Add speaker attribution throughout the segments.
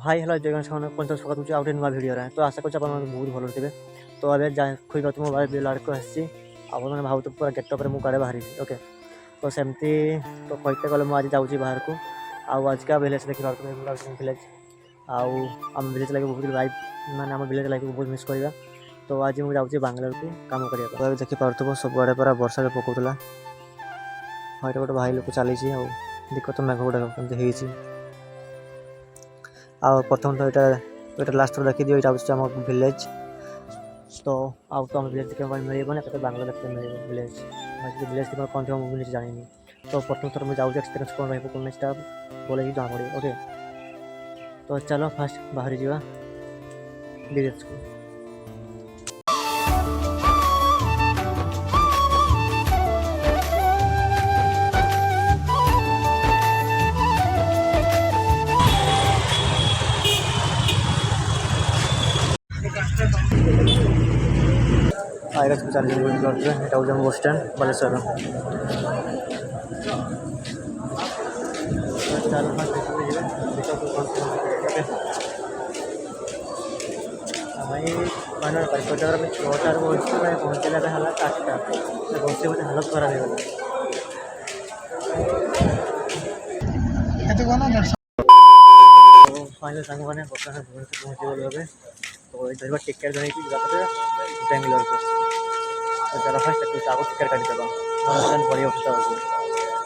Speaker 1: Hi hello जगह से पंचायत स्वागत हो आउट नुआ भिडियो तो आशा कर बहुत भल थे। तो अभी खुद पाते मो बिल आड़क आसी आपने भावुँ पूरा गेटअप मुझे कड़े बाहरी ओके। तो सेमती तो कहते गले मुझे जाऊँगी बाहर को आज का भिलेज देखिए भिलेज आम भिलेज लगे बहुत लाइफ मैंने आम भिलेज लाइफ बहुत मिस करवा। तो आज मुझे जाऊँगी बांग्लोर को कम करने देखी पार्थ सब आड़े पूरा वर्षा भी पकाला हाँ गोटे भाई लोग चली देख तो मेघ गुड़ा कमी प्रथम तो यहाँ लास्ट देखी दिए यहाँ भिलेज। तो आउ तो भिलेज देखा मिलने तो बांग्लोर देखते मिले भिलेज भिलेज कौन थी मुझे नहीं जानी। तो प्रथम थर मुझे जाऊँगी एक्सपीरियंस कौन रहा बोले ही जना पड़े ओके। तो चलो फास्ट बाहरी जावा भिलेज को। आएगा चल यहाँ हूँ बस स्टैंड बालेश्वर। मैंने बारिपदार में 6टार पहुँचला है 8टा बस मत हालत खराब हो फाइनल सांग मैंने बर्तमान भुवनेश्वर पहुँची गल। तो धरवा टिकेट जन बेंगलोर को तो जरा फास्ट आगे टिकेट काटिदेवा ट्रेन पड़े ऑफिस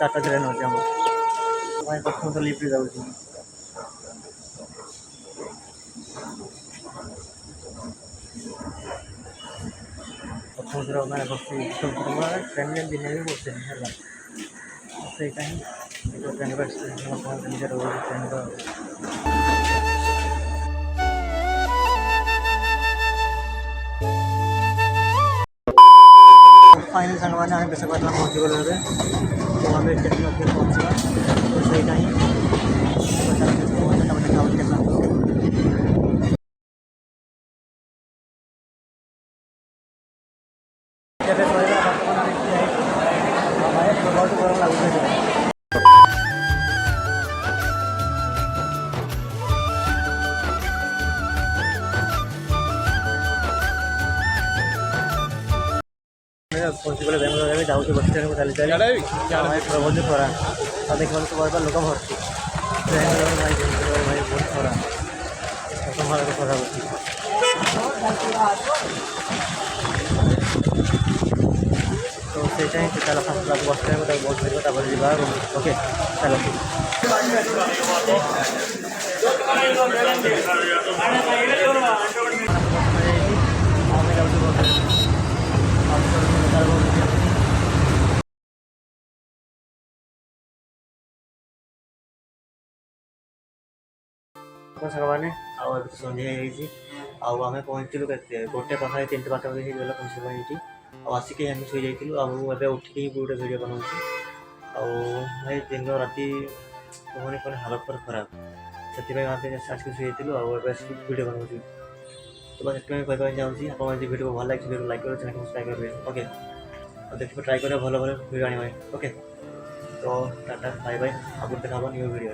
Speaker 1: 4टा ट्रेन अच्छे प्रथम तो लिफ्ट जाऊँगी प्रथम थर मैं बस ट्रेन दिन भी बसे है से ट्रेन निजे ट्रेन फाइनल सांग मैंने आम विशाखापट्टनम पहुँची गल। तो आम स्टेशन ऑफिस पहुँचा तो सही बहुत गरम लगुच पहुँची गले बेंगलोर जाऊँगी बस स्टैंड को चली चली प्रबल खरा और देखा तो बहुत लोक भर्ती बेंगलोर भाई बहुत खरा संभाल खरा तो सही चलो फास्ट बस स्टैंड को बस धरवा ओके चलो मैंने संध्या आम पहुँचलु गोटे पाखे 3टे पाखापाखि होगा पहुँचे आसिक आम शुई जाइए उठिक गोटे भिडियो बनाऊँगी भाई दिन राति कहनी कौन हालत पर खराब से आज शुई भिडियो बनाऊँगी। तो बस इतना कहना चाहूँगी आप भिडियो भल लगे भिडियो लाइक करें चैनल सब्सक्राइब करेंगे ओके और देखिए ट्राई करें भल भल भिडियो आने ओके। तो टाटा बाय बाय आगे देखा न्यू भिडियो।